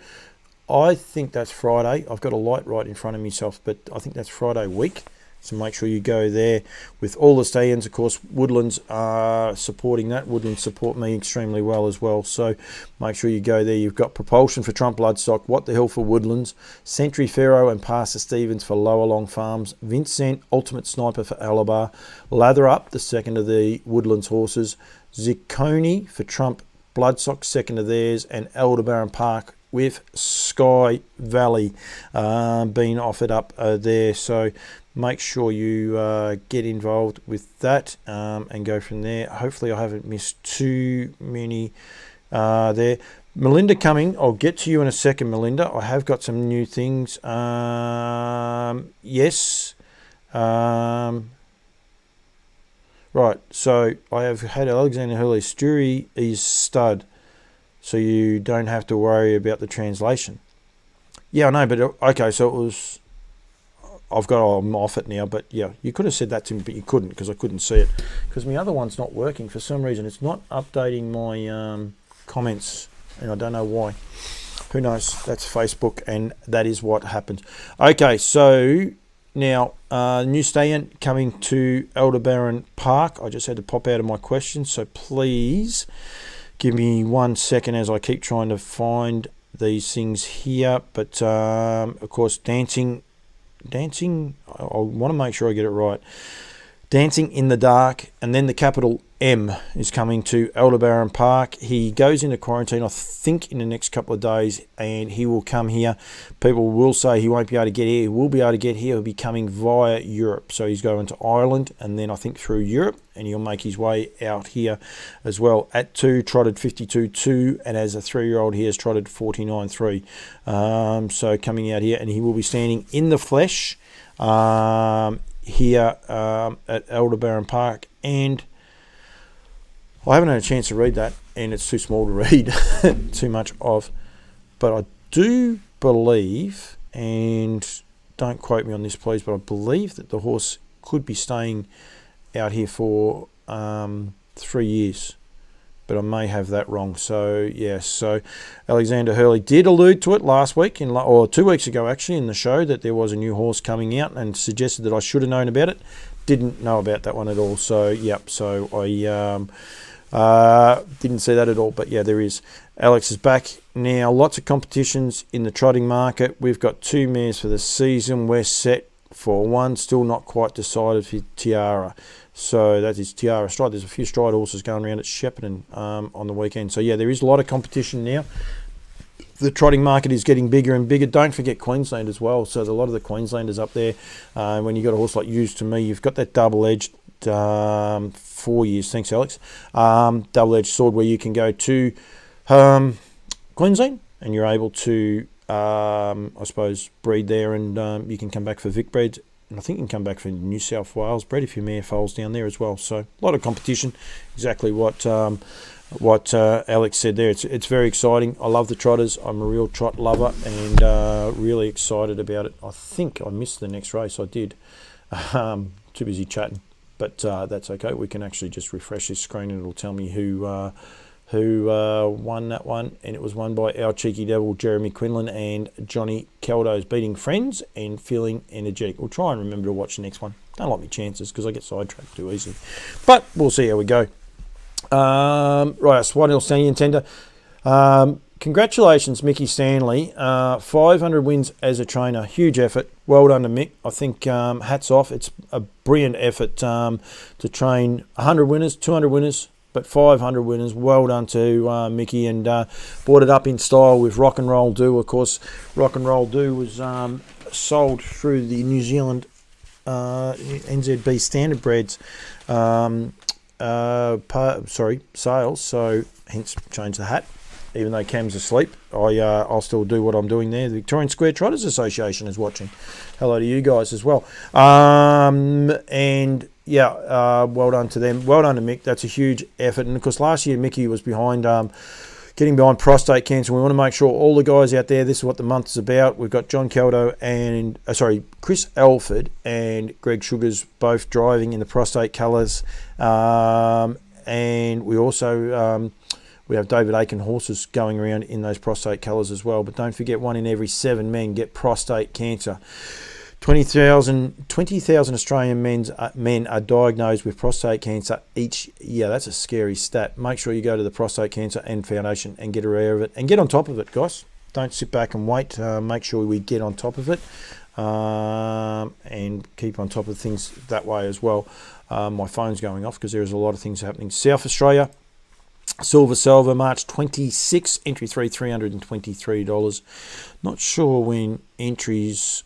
I think that's Friday. I've got a light right in front of myself, but I think that's Friday week. So make sure you go there with all the stay-ins. Of course, Woodlands are supporting that. Woodlands support me extremely well as well. So make sure you go there. You've got Propulsion for Trump Bloodstock, What the Hill for Woodlands, Century Pharaoh and Pastor Stevens for Lower Long Farms, Vincent Ultimate Sniper for Alabar, Lather Up, the second of the Woodlands horses, Ziccone for Trump Bloodstock, second of theirs, and Aldebaran Park with Sky Valley being offered up there. So make sure you get involved with that and go from there. Hopefully I haven't missed too many there. Melinda coming. I'll get to you in a second, Melinda. I have got some new things. Yes. Right, so I have had Alexander Hurley. Stewie is stud, so you don't have to worry about the translation. Yeah, I know, but okay, so it was... I'm off it now, but yeah, you could have said that to me, but you couldn't because I couldn't see it. Because my other one's not working. For some reason, it's not updating my comments, and I don't know why. Who knows? That's Facebook, and that is what happens. Okay, so now, new stadium coming to Aldebaran Park. I just had to pop out of my questions, so please give me 1 second as I keep trying to find these things here. But, of course, Dancing, I want to make sure I get it right. Dancing in the Dark, and then the capital M is coming to Aldebaran Park. He goes into quarantine, I think, in the next couple of days, and he will come here. People will say he won't be able to get here. He will be able to get here. He'll be coming via Europe. So he's going to Ireland, and then I think through Europe, and he'll make his way out here as well. At 2, trotted 52.2, and as a 3-year-old, he has trotted 49.3. So coming out here, and he will be standing in the flesh here at Aldebaran Park, and I haven't had a chance to read that, and it's too small to read too much of, but I do believe, and don't quote me on this please, but I believe that the horse could be staying out here for 3 years, but I may have that wrong. So yes, so Alexander Hurley did allude to it last week, or 2 weeks ago actually, in the show, that there was a new horse coming out, and suggested that I should have known about it. Didn't know about that one at all. So yep, so I didn't see that at all, but yeah, there is. Alex is back now. Lots of competitions in the trotting market. We've got 2 mares for the season. We're set for one, still not quite decided, for Tiara. So that is Tiara Stride. There's a few stride horses going around at Shepparton on the weekend. So yeah, there is a lot of competition now. The trotting market is getting bigger and bigger. Don't forget Queensland as well. So a lot of the Queenslanders up there, when you've got a horse like Used to Me, you've got that double-edged 4 years. Thanks, Alex. Double-edged sword where you can go to Queensland, and you're able to, I suppose, breed there, and you can come back for Vic breeds. And I think you can come back for New South Wales breed if your mare foals down there as well. So a lot of competition. Exactly what Alex said there. It's very exciting. I love the trotters. I'm a real trot lover, and really excited about it. I think I missed the next race. I did. Too busy chatting, but that's okay. We can actually just refresh this screen, and it'll tell me who won that one, and it was won by Our Cheeky Devil, Jeremy Quinlan, and Johnny Caldo's Beating Friends and Feeling Energetic. We'll try and remember to watch the next one. Don't like me chances because I get sidetracked too easily, but we'll see how we go. Right, Swan Hill Stallion Tender. Congratulations, Mickey Stanley. 500 wins as a trainer. Huge effort. Well done to Mick. I think hats off. It's a brilliant effort to train 100 winners, 200 winners, but 500 winners. Well done to Mickey, and brought it up in style with Rock and Roll Do. Of course, Rock and Roll Do was sold through the New Zealand NZB Standard Breds sales, so hence change the hat. Even though Cam's asleep, I'll still do what I'm doing there. The Victorian Square Trotters Association is watching. Hello to you guys as well. And yeah, well done to them. Well done to Mick. That's a huge effort. And of course, last year Mickey was behind, getting behind prostate cancer. We want to make sure all the guys out there, this is what the month is about. We've got John Caldo and Chris Alford and Greg Sugars both driving in the prostate colours, and we also we have David Aiken horses going around in those prostate colours as well. But don't forget, 1 in every 7 men get prostate cancer. 20,000 Australian men are diagnosed with prostate cancer each year. That's a scary stat. Make sure you go to the Prostate Cancer and Foundation and get aware of it and get on top of it, guys. Don't sit back and wait. Make sure we get on top of it, and keep on top of things that way as well. My phone's going off because there's a lot of things happening. South Australia, Silver Salver, March 26, entry 3, $323. Not sure when entries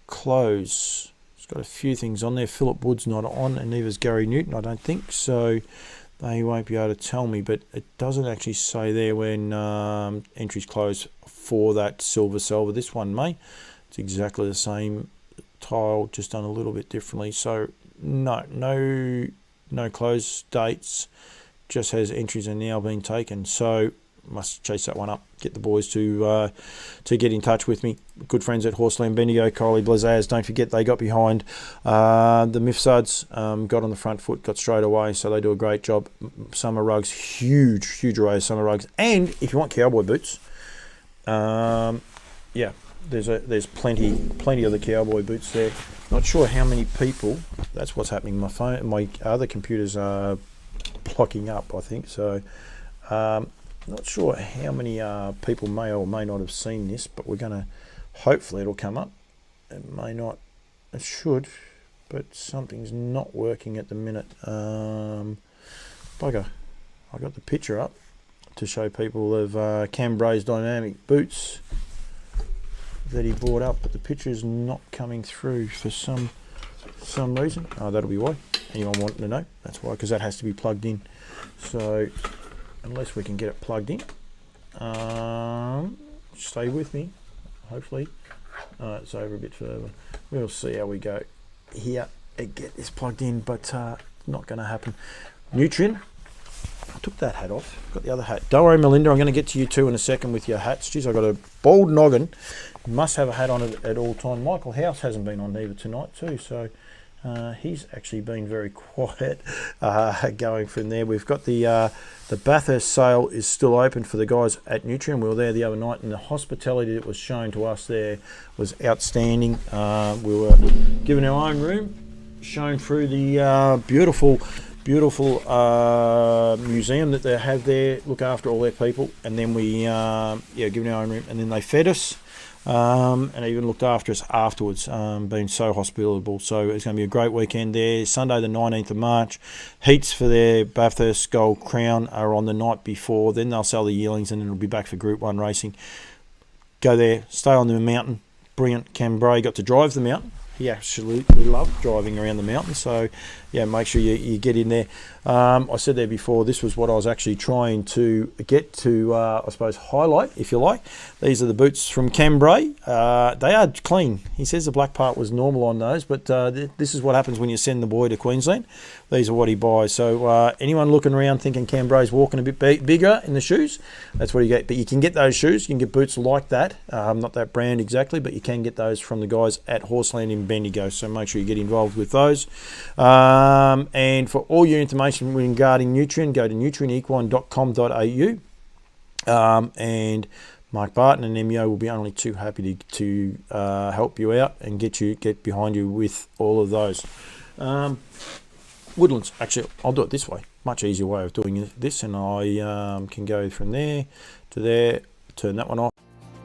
close. It's got a few things on there. Philip Wood's not on, and neither is Gary Newton, I don't think, so they won't be able to tell me, but it doesn't actually say there when entries close for that Silver Salver. This one may. It's exactly the same tile, just done a little bit differently, so no close dates. Just has entries are now being taken. So must chase that one up. Get the boys to get in touch with me. Good friends at Horseland Bendigo, Kylie Blazaz. Don't forget they got behind the Mifsuds, got on the front foot, got straight away. So they do a great job. Summer rugs, huge array of summer rugs. And if you want cowboy boots, yeah, there's plenty of the cowboy boots there. Not sure how many people. That's what's happening. My other computers are blocking up, I think. So. Not sure how many people may or may not have seen this, but we're going to, hopefully it'll come up. It may not, it should, but something's not working at the minute. Bugger. I got the picture up to show people of Cam Bray's dynamic boots that he bought up, but the picture is not coming through for some reason. Oh, that'll be why. Anyone wanting to know? That's why, because that has to be plugged in. So unless we can get it plugged in, stay with me. Hopefully, it's over a bit further. We'll see how we go here and get this plugged in, but not going to happen. Nutrien. I took that hat off. Got the other hat. Don't worry, Melinda. I'm going to get to you too in a second with your hats. Jeez, I got a bald noggin. You must have a hat on it at all time. Michael House hasn't been on either tonight too, so. He's actually been very quiet going from there. We've got the Bathurst sale is still open for the guys at Nutrien. We were there the other night, and the hospitality that was shown to us there was outstanding. We were given our own room, shown through the beautiful museum that they have there, look after all their people, and then we given our own room, and then they fed us. And even looked after us afterwards, being so hospitable. So it's going to be a great weekend there. Sunday the 19th of March. Heats for their Bathurst Gold Crown are on the night before. Then they'll sell the yearlings and it'll be back for Group 1 racing. Go there, stay on the mountain. Brilliant. Cam Bray got to drive the mountain. He absolutely loved driving around the mountain. So, yeah, make sure you get in there. I said there before, this was what I was actually trying to get to, I suppose, highlight, if you like. These are the boots from Cam Bray. They are clean. He says the black part was normal on those, but this is what happens when you send the boy to Queensland. These are what he buys. So anyone looking around thinking Cam Bray's walking a bit bigger in the shoes, that's what you get. But you can get those shoes. You can get boots like that. Not that brand exactly, but you can get those from the guys at Horseland in Bendigo. So make sure you get involved with those. And for all your information regarding Nutrien, go to nutrienequine.com.au. And Mark Barton and MYO will be only too happy to help you out and get behind you with all of those. Woodlands, actually, I'll do it this way. Much easier way of doing this, and I can go from there to there, turn that one off.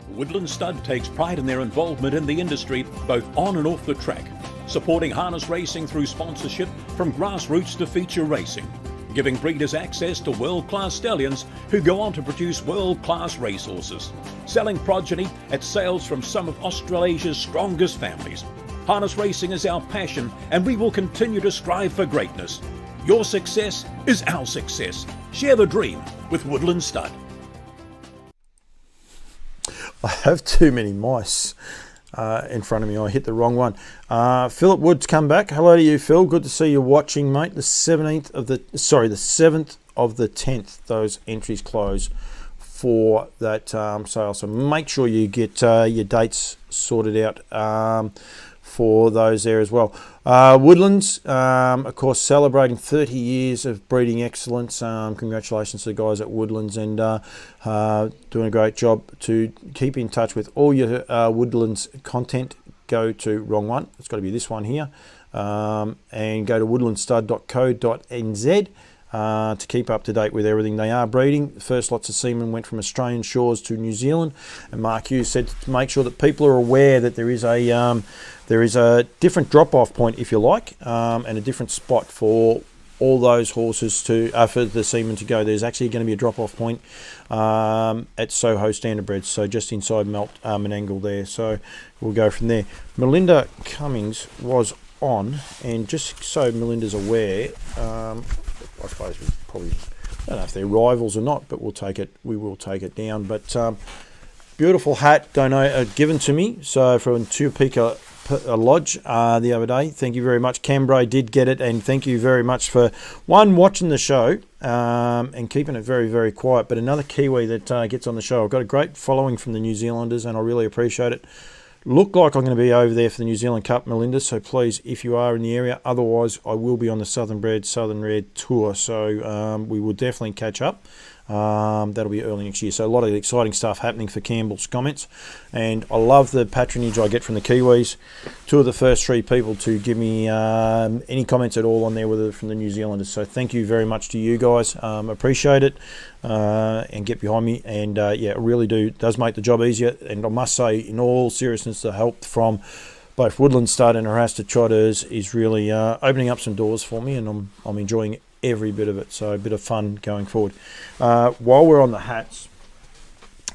Woodland Stud takes pride in their involvement in the industry, both on and off the track, supporting harness racing through sponsorship from grassroots to feature racing, giving breeders access to world-class stallions who go on to produce world-class racehorses, selling progeny at sales from some of Australasia's strongest families. Harness racing is our passion, and we will continue to strive for greatness. Your success is our success. Share the dream with Woodland Stud. I have too many mice in front of me. I hit the wrong one. Philip Wood's come back. Hello to you, Phil. Good to see you watching, mate. The 7th of the 10th. Those entries close for that sale. So make sure you get your dates sorted out for those there as well. Woodlands, of course, celebrating 30 years of breeding excellence. Congratulations to the guys at Woodlands, and doing a great job. To keep in touch with all your Woodlands content, go to wrong one. It's got to be this one here, and go to woodlandstud.co.nz. To keep up to date with everything they are breeding. The first lots of semen went from Australian shores to New Zealand, and Mark Hughes said to make sure that people are aware that there is a different drop-off point, if you like, and a different spot for all those horses to for the semen to go. There's actually going to be a drop-off point at Soho Standardbreds, so just inside Menangle there. So we'll go from there. Melinda Cummings was on, and just so Melinda's aware, I suppose we probably, I don't know if they're rivals or not, but we will take it down. But beautiful hat given to me. So from Tuapeka Lodge the other day. Thank you very much. Cambrai did get it, and thank you very much for watching the show and keeping it very, very quiet. But another Kiwi that gets on the show. I've got a great following from the New Zealanders, and I really appreciate it. Look like I'm going to be over there for the New Zealand Cup, Melinda, so please, if you are in the area, otherwise I will be on the Southern Bred, Southern Red tour, so we will definitely catch up. That'll be early next year. So a lot of exciting stuff happening for Campbell's Comments, and I love the patronage I get from the Kiwis. Two of the first three people to give me any comments at all on there, whether from the New Zealanders. So thank you very much to you guys. Appreciate it, and get behind me. And yeah, it really does make the job easier. And I must say, in all seriousness, the help from both Woodland Stud and Arasta Trotters is really opening up some doors for me, and I'm enjoying every bit of it. So a bit of fun going forward. While we're on the hats,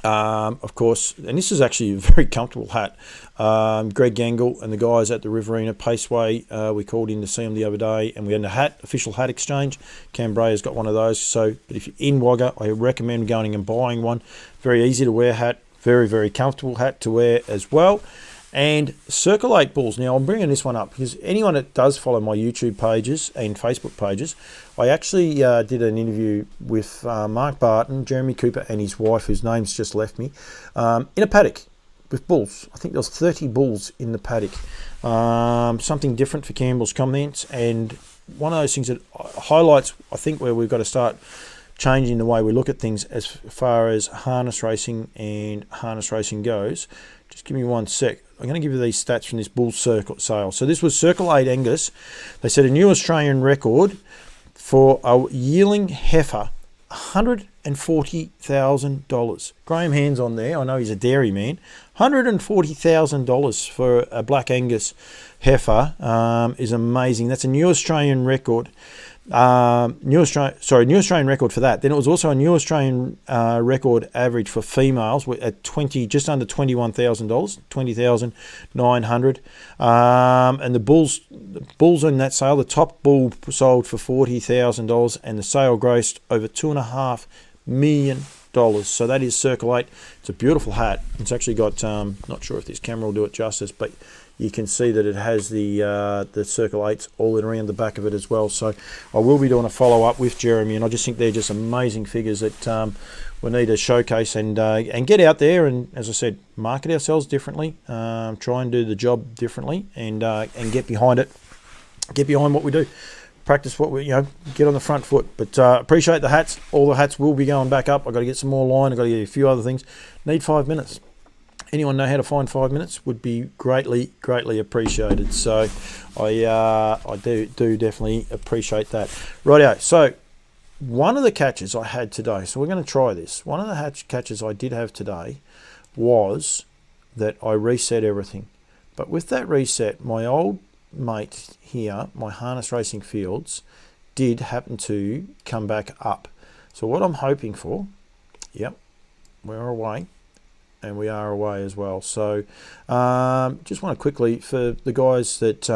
of course, and this is actually a very comfortable hat. Greg Gangle and the guys at the Riverina Paceway, we called in to see them the other day, and we had a official hat exchange. Cambrai has got one of those. So, but if you're in Wagga, I recommend going and buying one. Very easy to wear hat, very, very comfortable hat to wear as well. And Circle 8 Bulls. Now, I'm bringing this one up because anyone that does follow my YouTube pages and Facebook pages, I actually did an interview with Mark Barton, Jeremy Cooper, and his wife, whose name's just left me, in a paddock with bulls. I think there was 30 bulls in the paddock. Something different for Campbell's Comments, and one of those things that highlights, I think, where we've got to start changing the way we look at things as far as harness racing and harness racing goes. Just give me 1 sec. I'm going to give you these stats from this bull circle sale. So this was Circle 8 Angus. They set a new Australian record for a yearling heifer, $140,000. Graham Hand's on there. I know he's a dairy man. $140,000 for a Black Angus heifer is amazing. That's a new Australian record. New Australian record for that. Then it was also a new Australian record average for females at just under $21,000, $20,900. And the bulls in that sale, the top bull sold for $40,000, and the sale grossed over $2.5 million. So that is Circle 8. It's a beautiful hat. It's actually got, not sure if this camera will do it justice, but you can see that it has the Circle 8s all around the back of it as well. So I will be doing a follow-up with Jeremy, and I just think they're just amazing figures that we need to showcase and get out there and, as I said, market ourselves differently, try and do the job differently, and get behind it, get behind what we do. Practice what we, get on the front foot. But appreciate the hats. All the hats will be going back up. I've got to get some more line. I've got to get a few other things. Need 5 minutes. Anyone know how to find 5 minutes would be greatly, greatly appreciated. So I do definitely appreciate that. Rightio. So one of the catches I had today, so we're going to try this. One of the catches I did have today was that I reset everything. But with that reset, my old mate here, my Harness Racing Fields, did happen to come back up. So what I'm hoping for, we're away. And we are away as well. So just want to quickly, for the guys that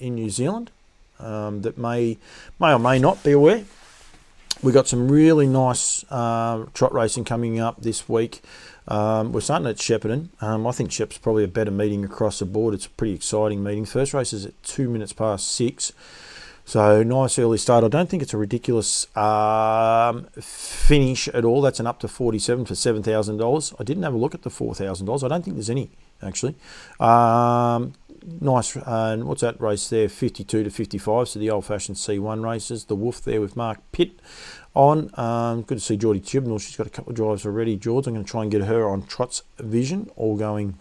in New Zealand that may or may not be aware, we got some really nice trot racing coming up this week. We're starting at Shepparton. I think Shep's probably a better meeting across the board. It's a pretty exciting meeting. First race is at 2 minutes past 6. So nice early start. I don't think it's a ridiculous finish at all. That's an up to 47 for $7,000. I didn't have a look at the $4,000. I don't think there's any, actually. Nice. And what's that race there? 52 to 55. So the old-fashioned C1 races. The Wolf there with Mark Pitt on. Good to see Geordie Chibnall. She's got a couple of drives already. George, I'm going to try and get her on Trot's Vision. All going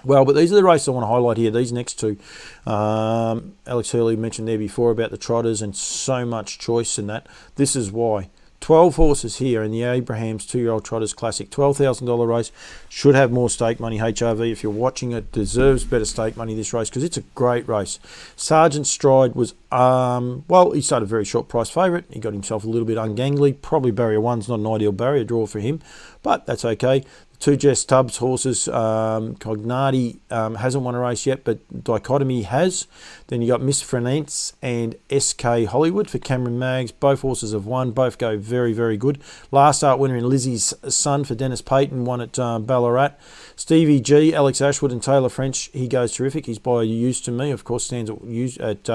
well, but these are the races I want to highlight here. These next two, Alex Hurley mentioned there before about the trotters and so much choice in that. This is why. 12 horses here in the Abrahams 2-year-old Trotters Classic. $12,000 race. Should have more stake money. HRV, if you're watching it, deserves better stake money this race because it's a great race. Sergeant Stride was, he started a very short price favourite. He got himself a little bit ungangly. Probably barrier 1's not an ideal barrier draw for him, but that's okay. Two Jess Tubbs horses, Cognati hasn't won a race yet, but Dichotomy has. Then you got Miss France and SK Hollywood for Cameron Maggs. Both horses have won. Both go very, very good. Last start winner in Lizzie's Son for Dennis Payton, won at Ballarat. Stevie G, Alex Ashwood and Taylor French, he goes terrific. He's by used to me, of course, stands at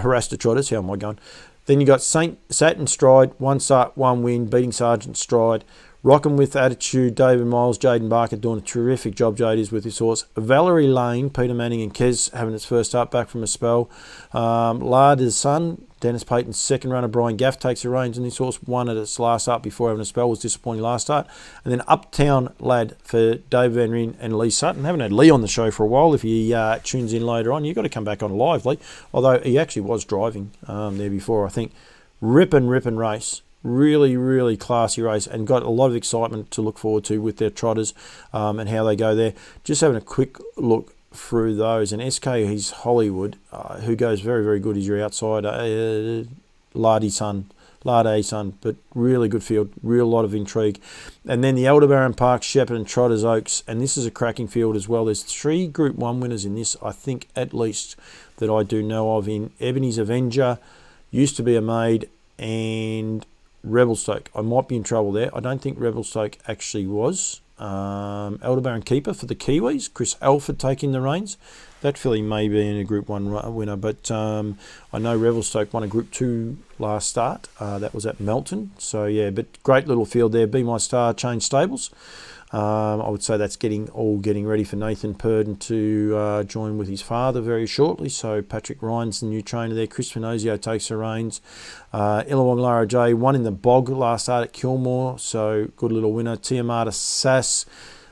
Harassed Trotters. How am I going? Then you got Satin Stride, 1 start, 1 win, beating Sergeant Stride. Rockin' with Attitude, David Miles, Jaden Barker doing a terrific job, Jade, with his horse. Valerie Lane, Peter Manning and Kez having its first start back from a spell. Larder's Son, Dennis Payton's second runner. Brian Gaff takes the reins, and this horse won at its last start before having a spell, was disappointing last start. And then Uptown Lad for Dave Van Ryn and Lee Sutton. Haven't had Lee on the show for a while. If he tunes in later on, you've got to come back on live, Lee. Although he actually was driving there before, I think. Rippin' race. Really, really classy race, and got a lot of excitement to look forward to with their trotters and how they go there. Just having a quick look through those. And SK, he's Hollywood, who goes very, very good as your outsider. Lardy Son, but really good field, real lot of intrigue. And then the Aldebaran Park, Shepherd and Trotters Oaks, and this is a cracking field as well. There's 3 Group 1 winners in this, I think, at least, that I do know of, in Ebony's Avenger, Used to Be a Maid, and Revelstoke. I might be in trouble there. I don't think Revelstoke actually was. Aldebaran Keeper for the Kiwis. Chris Alford taking the reins. That filly may be in a Group 1 winner, but I know Revelstoke won a Group 2 last start. That was at Melton. So, yeah, but great little field there. Be My Star, Change Stables. I would say that's getting ready for Nathan Purdon to join with his father very shortly. So Patrick Ryan's the new trainer there. Chris Finozio takes the reins. Illawong Lara J won in the Bog last start at Kilmore, so good little winner. Tiamata Sass,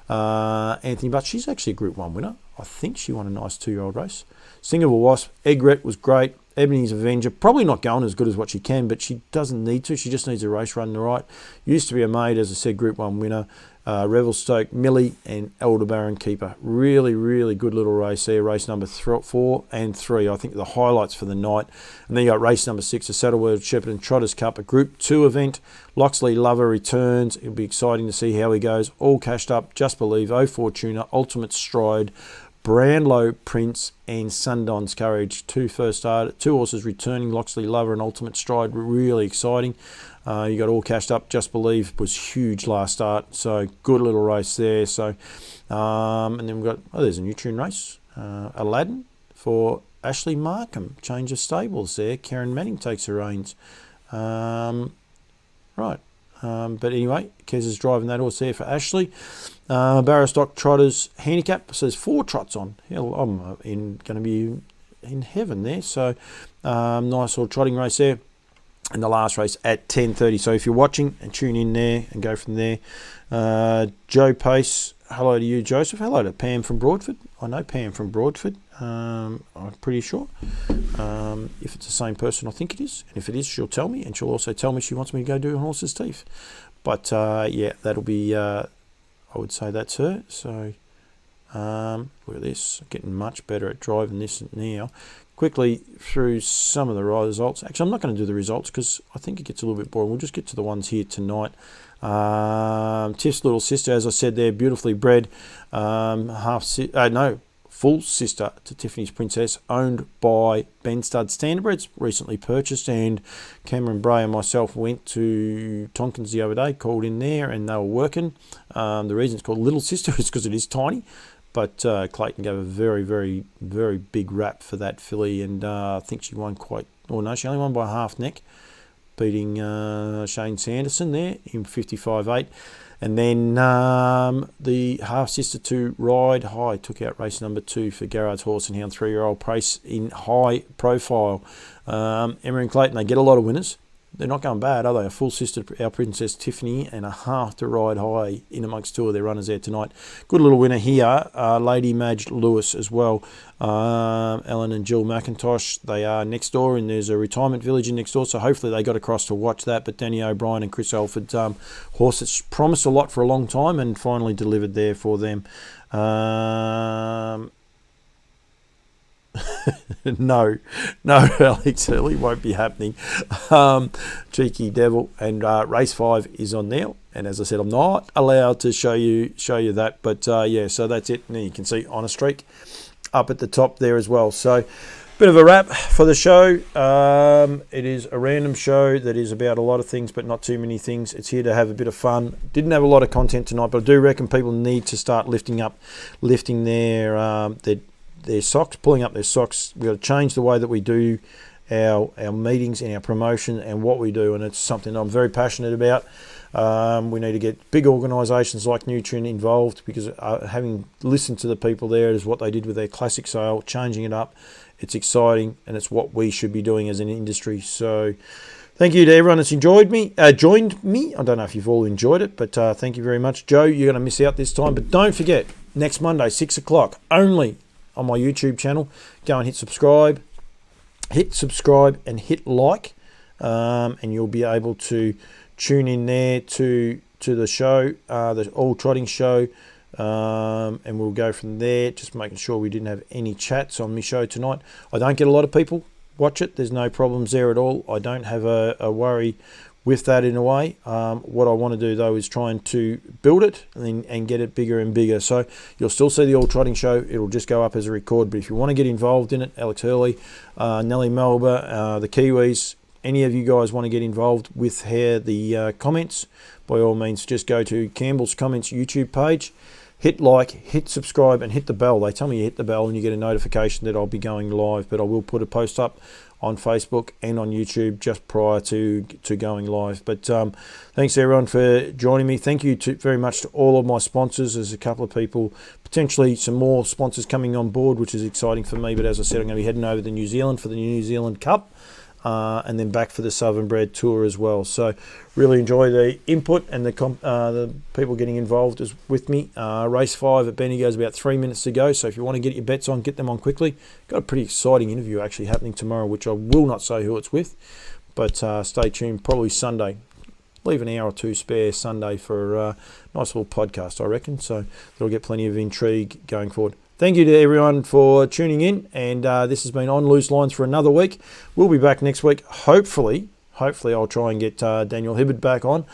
Anthony Butt, she's actually a Group 1 winner. I think she won a nice 2-year-old race. Singable Wasp, Egret was great. Ebony's Avenger, probably not going as good as what she can, but she doesn't need to. She just needs a race run right. Used to Be a Maid, as I said, Group 1 winner. Revelstoke, Millie and Aldebaran Keeper. Really, really good little race there. Race number 4 and 3, I think, the highlights for the night. And then you got race number 6, the Saddleworld Shepherd and Trotters Cup, a Group 2 event. Loxley Lover returns. It'll be exciting to see how he goes. All cashed up. Just Believe, Oh Fortuna, Ultimate Stride, Brownlow Prince and Sundon's Courage. 2 horses returning, Loxley Lover and Ultimate Stride. Really exciting. You got All Cashed Up. Just Believe was huge last start, so good little race there. So, and then we've got, there's a Nutrien race. Aladdin for Ashley Markham. Change of stables there. Karen Manning takes the reins. Right. But anyway, Kez is driving that horse there for Ashley. Barrostock Trotters Handicap. So there's 4 trots on. Hell, I'm going to be in heaven there. So nice little trotting race there. And the last race at 10:30. So if you're watching, and tune in there and go from there. Joe Pace, hello to you, Joseph. Hello to Pam from Broadford. I know Pam from Broadford. I'm pretty sure. If it's the same person, I think it is. And if it is, she'll tell me. And she'll also tell me she wants me to go do a horse's teeth. But yeah, that'll be, I would say that's her. So look at this. Getting much better at driving this now. Quickly through some of the results. Actually, I'm not going to do the results because I think it gets a little bit boring. We'll just get to the ones here tonight. Tiff's little sister, as I said there, beautifully bred. Full sister to Tiffany's Princess, owned by Ben Stud Standardbreds, recently purchased. And Cameron Bray and myself went to Tonkins the other day, called in there, and they were working. The reason it's called Little Sister is because it is tiny. But Clayton gave a very, very, very big rap for that filly, and I think she won she only won by half neck, beating Shane Sanderson there in 55.8. And then the half-sister to Ride High took out race number 2 for Garrard's Horse and Hound 3-year-old Pace in high profile. Emma and Clayton, they get a lot of winners. They're not going bad, are they? A full sister, our Princess Tiffany, and a half to Ride High in amongst 2 of their runners there tonight. Good little winner here, Lady Madge Lewis as well. Ellen and Jill McIntosh, they are next door, and there's a retirement village in next door, so hopefully they got across to watch that. But Danny O'Brien and Chris Alford, horse that's promised a lot for a long time and finally delivered there for them. No, Alex Early won't be happening. Cheeky Devil, and race 5 is on now. And as I said, I'm not allowed to show you that. But yeah, so that's it. And you can see On a Streak up at the top there as well. So bit of a wrap for the show. It is a random show that is about a lot of things, but not too many things. It's here to have a bit of fun. Didn't have a lot of content tonight, but I do reckon people need to start lifting their socks, pulling up their socks. We've got to change the way that we do our meetings and our promotion and what we do, and it's something I'm very passionate about. We need to get big organisations like Nutrien involved, because having listened to the people there, is what they did with their classic sale, changing it up. It's exciting, and it's what we should be doing as an industry. So thank you to everyone that's joined me. I don't know if you've all enjoyed it, but thank you very much. Joe, you're going to miss out this time, but don't forget, next Monday, 6 o'clock, only on my YouTube channel. Go and hit subscribe and hit like, and you'll be able to tune in there to the show, the All Trotting Show, and we'll go from there, just making sure we didn't have any chats on my show tonight. I don't get a lot of people watch it. There's no problems there at all. I don't have a worry with that in a way. What I want to do though is trying to build it and get it bigger and bigger. So you'll still see the All Trotting Show. It'll just go up as a record. But if you want to get involved in it, Alex Hurley, Nellie Melba, the Kiwis, any of you guys want to get involved with the comments, by all means, just go to Campbell's Comments YouTube page, hit like, hit subscribe, and hit the bell. They tell me you hit the bell and you get a notification that I'll be going live, but I will put a post up on Facebook and on YouTube just prior to going live. But thanks everyone for joining me. Thank you very much to all of my sponsors. There's a couple of people, potentially some more sponsors coming on board, which is exciting for me. But as I said, I'm going to be heading over to New Zealand for the New Zealand Cup. And then back for the Southern Bred Tour as well. So really enjoy the input and the people getting involved with me. Race 5 at Bendigo is about 3 minutes to go. So if you want to get your bets on, get them on quickly. Got a pretty exciting interview actually happening tomorrow, which I will not say who it's with. But stay tuned, probably Sunday. Leave an hour or two spare Sunday for a nice little podcast, I reckon. So that'll get plenty of intrigue going forward. Thank you to everyone for tuning in, and this has been On Loose Lines for another week. We'll be back next week. Hopefully I'll try and get Daniel Hibbard back on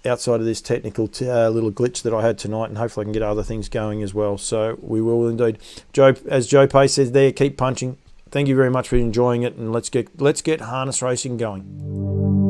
outside of this technical little glitch that I had tonight, and hopefully I can get other things going as well. So we will indeed. Joe, as Joe Pace says there, keep punching. Thank you very much for enjoying it, and let's get harness racing going.